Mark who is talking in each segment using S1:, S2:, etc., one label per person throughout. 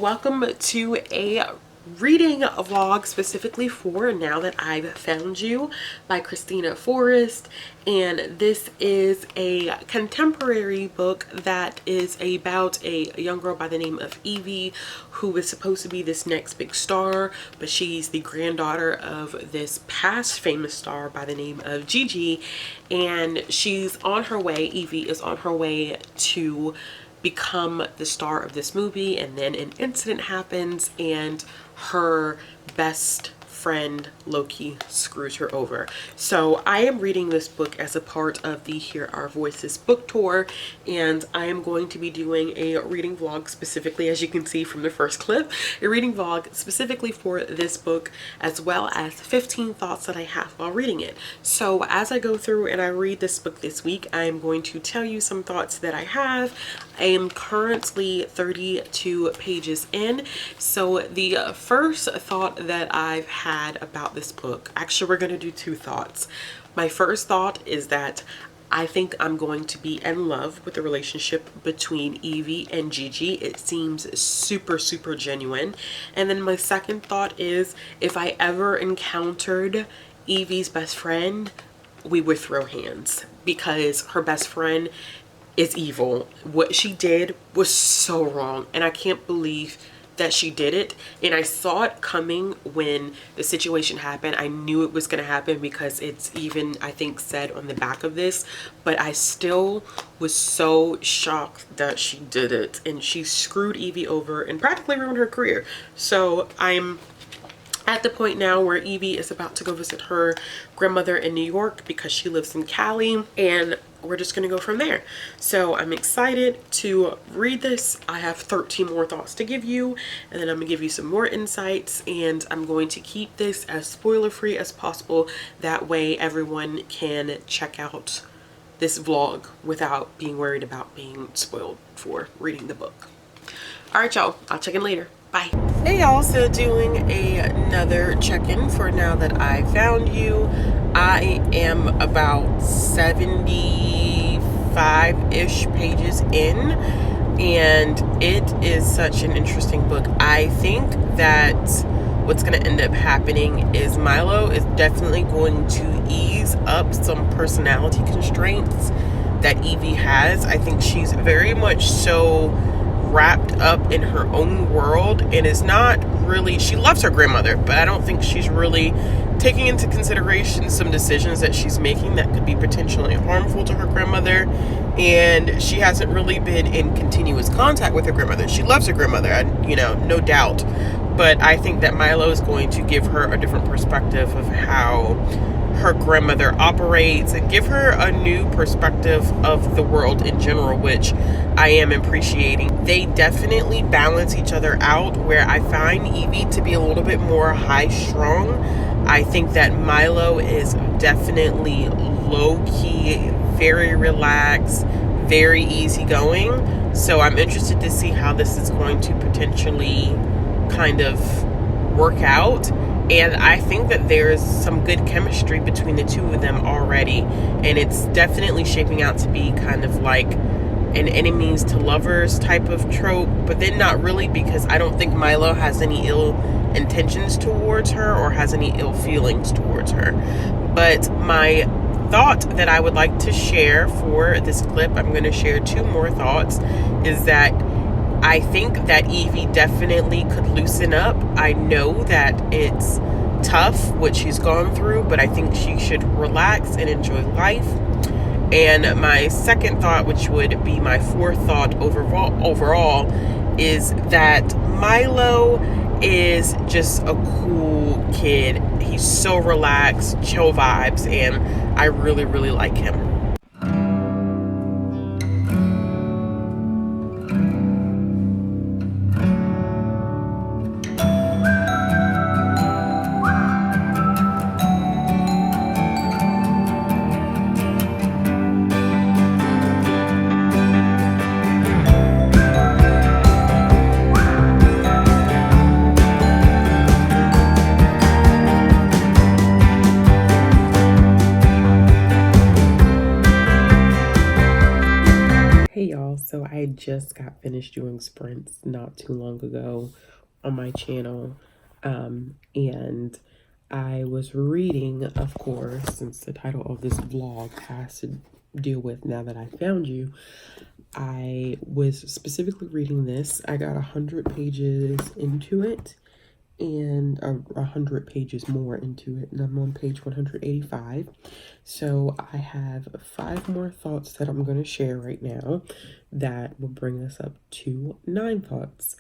S1: welcome to a reading vlog specifically for Now That I've Found You by Christina Forrest. And this is a contemporary book that is about a young girl by the name of Evie, who is supposed to be this next big star, but she's the granddaughter of this past famous star by the name of Gigi. And she's on her way, Evie is on her way to become the star of this movie, and then an incident happens and her best friend Loki screws her over. So I am reading this book as a part of the Hear Our Voices book tour, and I am going to be doing a reading vlog specifically, as you can see from the first clip, a reading vlog specifically for this book, as well as 15 thoughts that I have while reading it. So as I go through and I read this book this week, I am going to tell you some thoughts that I have. I am currently 32 pages in. So the first thought that I've had about this book, actually we're going to do two thoughts. My first thought is that I think I'm going to be in love with the relationship between Evie and Gigi. It seems super genuine. And then my second thought is, if I ever encountered Evie's best friend, we would throw hands, because her best friend is evil. What she did was so wrong, and I can't believe that she did it. And I saw it coming when the situation happened. I knew it was going to happen because it's even, I think, said on the back of this, but I still was so shocked that she did it, and she screwed Evie over and practically ruined her career. So I'm at the point now where Evie is about to go visit her grandmother in New York because she lives in Cali, and we're just going to go from there. So I'm excited to read this. I have 13 more thoughts to give you, and then I'm going to give you some more insights, and I'm going to keep this as spoiler free as possible. That way everyone can check out this vlog without being worried about being spoiled for reading the book. All right, y'all, I'll check in later. Bye. Hey y'all, so doing another check-in for Now That I Found You. I am about 75-ish pages in, and it is such an interesting book. I think that what's going to end up happening is Milo is definitely going to ease up some personality constraints that Evie has. I think she's very much so wrapped up in her own world, and is not really, she loves her grandmother, but I don't think she's really taking into consideration some decisions that she's making that could be potentially harmful to her grandmother. And she hasn't really been in continuous contact with her grandmother. She loves her grandmother, you know, no doubt, but I think that Milo is going to give her a different perspective of how her grandmother operates, and give her a new perspective of the world in general, which I am appreciating. They definitely balance each other out, where I find Evie to be a little bit more high-strung. I think that Milo is definitely low-key, very relaxed, very easygoing. So I'm interested to see how this is going to potentially kind of work out. And I think that there's some good chemistry between the two of them already. And it's definitely shaping out to be kind of like an enemies to lovers type of trope. But then not really, because I don't think Milo has any ill intentions towards her or has any ill feelings towards her. But my thought that I would like to share for this clip, I'm going to share two more thoughts, is that I think that Evie definitely could loosen up. I know that it's tough what she's gone through, but I think she should relax and enjoy life. And my second thought, which would be my fourth thought overall, is that Milo is just a cool kid. He's so relaxed, chill vibes, and I really like him. I just got finished doing sprints not too long ago on my channel, and I was reading, of course, since the title of this vlog has to deal with Now That I Found You. I was specifically reading this. I got 100 pages into it, and 100 pages more into it, and I'm on page 185. So I have 5 more thoughts that I'm going to share right now that will bring us up to 9 thoughts.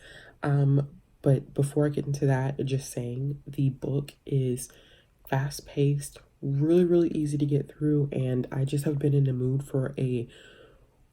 S1: But before I get into that, just saying the book is fast-paced, really easy to get through, and I just have been in the mood for a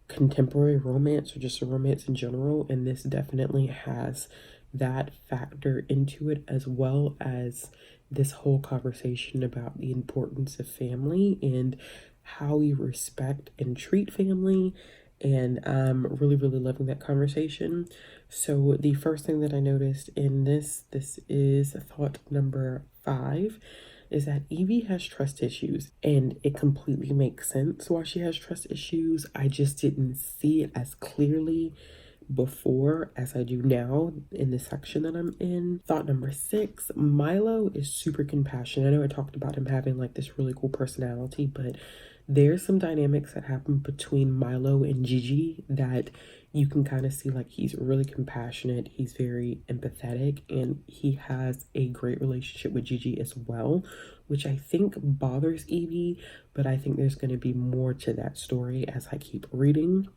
S1: contemporary romance, or just a romance in general, and this definitely has that factor into it, as well as this whole conversation about the importance of family and how we respect and treat family. And I'm really loving that conversation. So the first thing that I noticed in this is thought number 5, is that Evie has trust issues, and it completely makes sense why she has trust issues. I just didn't see it as clearly before as I do now in the section that I'm in. Thought number 6, Milo is super compassionate. I know I talked about him having like this really cool personality, but there's some dynamics that happen between Milo and Gigi that you can kind of see, like, he's really compassionate, he's very empathetic, and he has a great relationship with Gigi as well, which I think bothers Evie, but I think there's going to be more to that story as I keep reading.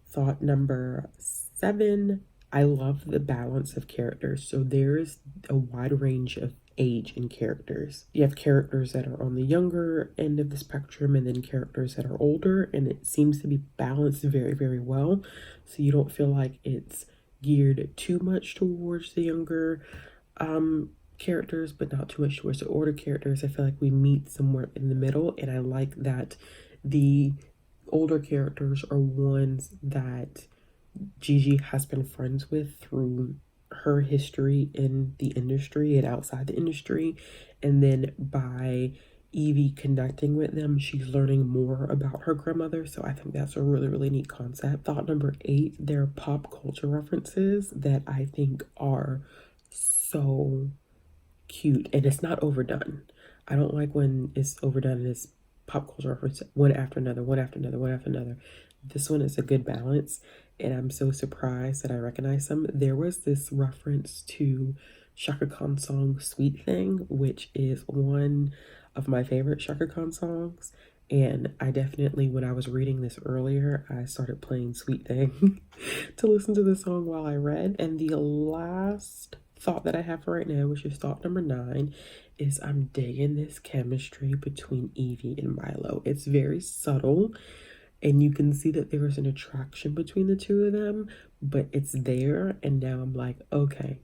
S1: Thought number 7, I love the balance of characters. So there's a wide range of age in characters. You have characters that are on the younger end of the spectrum, and then characters that are older, and it seems to be balanced very well. So you don't feel like it's geared too much towards the younger characters, but not too much towards the older characters. I feel like we meet somewhere in the middle, and I like that the older characters are ones that Gigi has been friends with through her history in the industry and outside the industry, and then by Evie connecting with them, she's learning more about her grandmother. So I think that's a really neat concept. Thought number 8, there are pop culture references that I think are so cute, and it's not overdone. I don't like when it's overdone and it's pop culture reference one after another. This one is a good balance, and I'm so surprised that I recognize some. There was this reference to Chaka Khan's song Sweet Thing, which is one of my favorite Chaka Khan songs, and I definitely, when I was reading this earlier, I started playing Sweet Thing to listen to the song while I read. And the last thought that I have for right now, which is thought number 9, is I'm digging this chemistry between Evie and Milo. It's very subtle, and you can see that there is an attraction between the two of them, but it's there, and now I'm like, okay,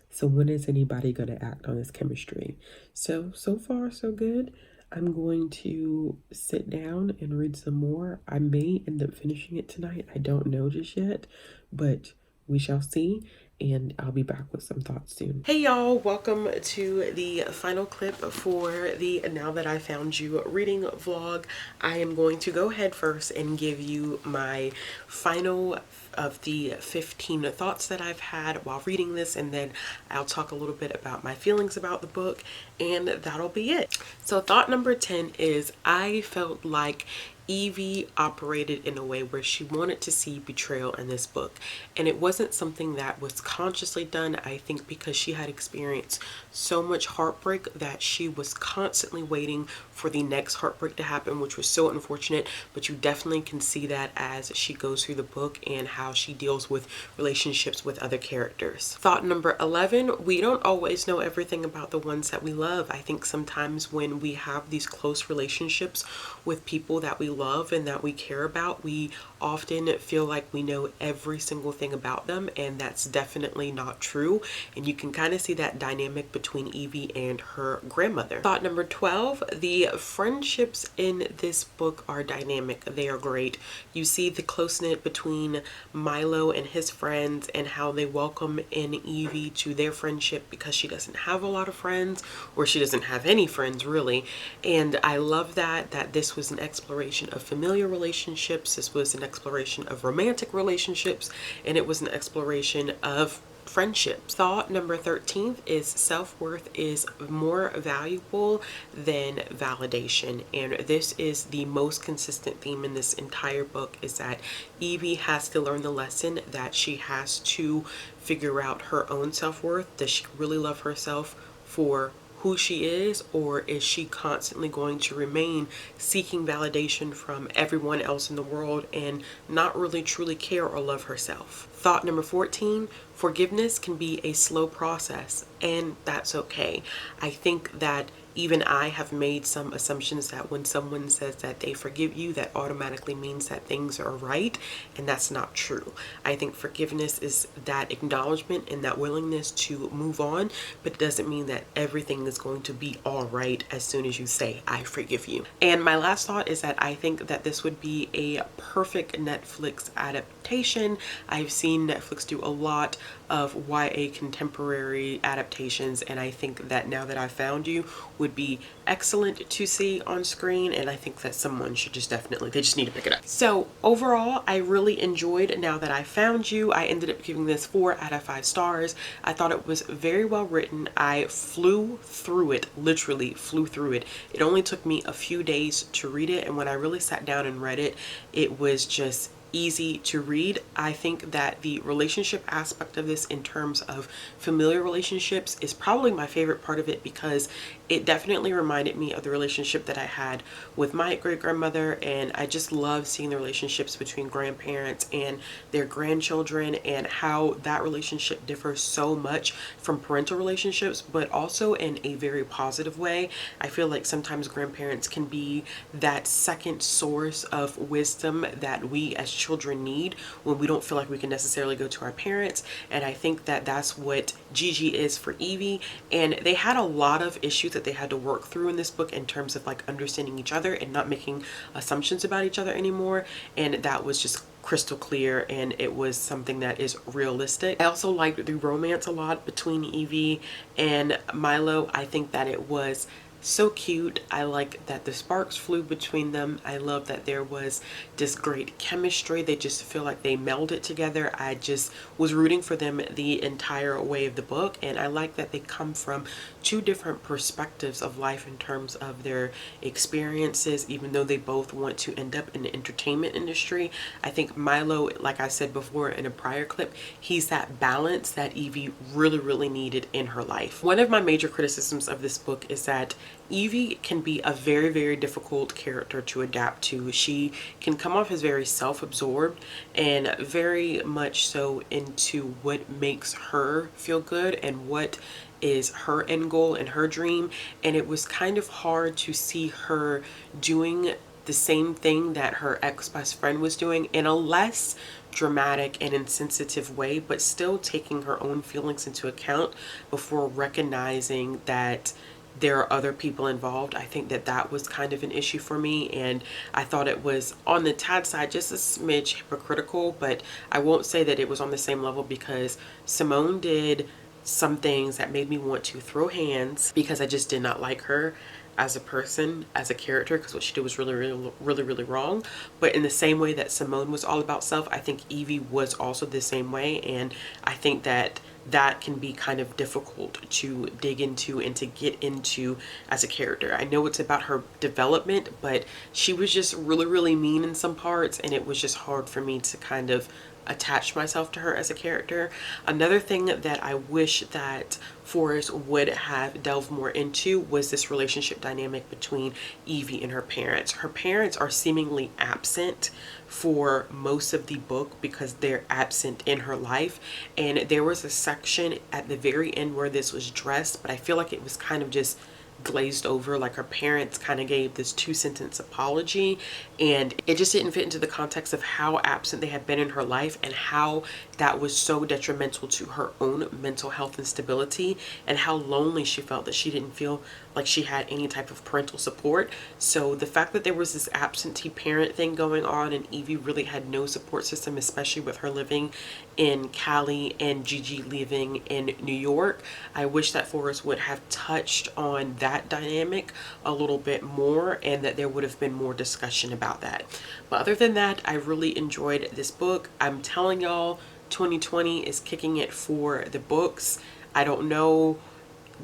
S1: so when is anybody going to act on this chemistry? So far, so good. I'm going to sit down and read some more. I may end up finishing it tonight. I don't know just yet, but we shall see, and I'll be back with some thoughts soon. Hey y'all, welcome to the final clip for the Now That I Found You reading vlog. I am going to go ahead first and give you my final of the 15 thoughts that I've had while reading this, and then I'll talk a little bit about my feelings about the book, and that'll be it. So thought number 10 is I felt like Evie operated in a way where she wanted to see betrayal in this book, and it wasn't something that was consciously done. I think because she had experienced so much heartbreak that she was constantly waiting for the next heartbreak to happen, which was so unfortunate, but you definitely can see that as she goes through the book and how she deals with relationships with other characters. Thought number 11, we don't always know everything about the ones that we love. I think sometimes when we have these close relationships with people that we love and that we care about, we often feel like we know every single thing about them, and that's definitely not true. And you can kind of see that dynamic between Evie and her grandmother. Thought number 12, the friendships in this book are dynamic. They are great. You see the close-knit between Milo and his friends and how they welcome in Evie to their friendship because she doesn't have a lot of friends, or she doesn't have any friends really. And I love that this was an exploration of familiar relationships, this was an exploration of romantic relationships, and it was an exploration of friendships. Thought number 13 is self-worth is more valuable than validation. And this is the most consistent theme in this entire book, is that Evie has to learn the lesson that she has to figure out her own self-worth. Does she really love herself for who she is, or is she constantly going to remain seeking validation from everyone else in the world and not really truly care or love herself? Thought number 14, forgiveness can be a slow process, and that's okay. I think that even I have made some assumptions that when someone says that they forgive you, that automatically means that things are right, and that's not true. I think forgiveness is that acknowledgement and that willingness to move on, but it doesn't mean that everything is going to be all right as soon as you say, I forgive you. And my last thought is that I think that this would be a perfect Netflix adaptation. I've seen Netflix do a lot of YA contemporary adaptations, and I think that Now That I Found You would be excellent to see on screen, and I think that someone should just they just need to pick it up. So overall, I really enjoyed Now That I Found You. I ended up giving this 4 out of 5 stars. I thought it was very well written. I flew through it, literally flew through it. It only took me a few days to read it, and when I really sat down and read it, it was just easy to read. I think that the relationship aspect of this in terms of familiar relationships is probably my favorite part of it, because it definitely reminded me of the relationship that I had with my great-grandmother, and I just love seeing the relationships between grandparents and their grandchildren and how that relationship differs so much from parental relationships, but also in a very positive way. I feel like sometimes grandparents can be that second source of wisdom that we as children need when we don't feel like we can necessarily go to our parents, and I think that that's what Gigi is for Evie. And they had a lot of issues that they had to work through in this book in terms of like understanding each other and not making assumptions about each other anymore, and that was just crystal clear, and it was something that is realistic. I also liked the romance a lot between Evie and Milo. I think that it was so cute. I like that the sparks flew between them. I love that there was this great chemistry. They just feel like they melded together. I just was rooting for them the entire way of the book, and I like that they come from 2 different perspectives of life in terms of their experiences, even though they both want to end up in the entertainment industry. I think Milo, like I said before in a prior clip, he's that balance that Evie really needed in her life. One of my major criticisms of this book is that Evie can be a very difficult character to adapt to. She can come off as very self-absorbed and very much so into what makes her feel good and what is her end goal and her dream, and it was kind of hard to see her doing the same thing that her ex-best friend was doing in a less dramatic and insensitive way, but still taking her own feelings into account before recognizing that there are other people involved. I think that that was kind of an issue for me, and I thought it was on the tad side just a smidge hypocritical, but I won't say that it was on the same level, because Simone did some things that made me want to throw hands because I just did not like her as a person, as a character, because what she did was really wrong. But in the same way that Simone was all about self, I think Evie was also the same way, and I think that that can be kind of difficult to dig into and to get into as a character. I know it's about her development, but she was just really mean in some parts, and it was just hard for me to kind of attach myself to her as a character. Another thing that I wish that Forrest would have delved more into was this relationship dynamic between Evie and her parents. Her parents are seemingly absent for most of the book because they're absent in her life, and there was a section at the very end where this was dressed, but I feel like it was kind of just glazed over. Like her parents kind of gave this 2-sentence apology, and it just didn't fit into the context of how absent they had been in her life and how that was so detrimental to her own mental health and stability, and how lonely she felt, that she didn't feel like she had any type of parental support. So the fact that there was this absentee parent thing going on and Evie really had no support system, especially with her living in Cali and Gigi living in New York, I wish that Forrest would have touched on that dynamic a little bit more, and that there would have been more discussion about that. But other than that, I really enjoyed this book. I'm telling y'all, 2020 is kicking it for the books. I don't know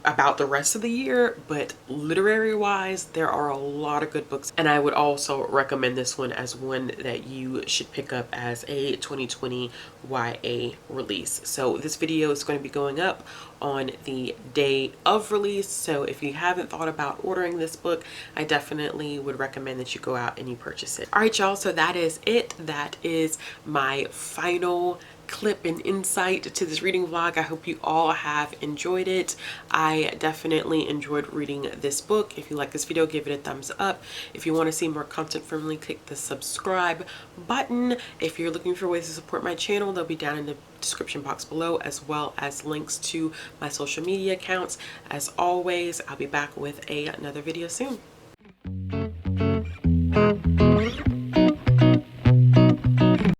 S1: about the rest of the year, but literary wise, there are a lot of good books, and I would also recommend this one as one that you should pick up as a 2020 YA release. So this video is going to be going up on the day of release, so if you haven't thought about ordering this book, I definitely would recommend that you go out and you purchase it. All right, y'all, so that is it. That is my final clip and insight to this reading vlog. I hope you all have enjoyed it. I definitely enjoyed reading this book. If you like this video, give it a thumbs up. If you want to see more content from me, click the subscribe button. If you're looking for ways to support my channel, they'll be down in the description box below, as well as links to my social media accounts. As always, I'll be back with another video soon.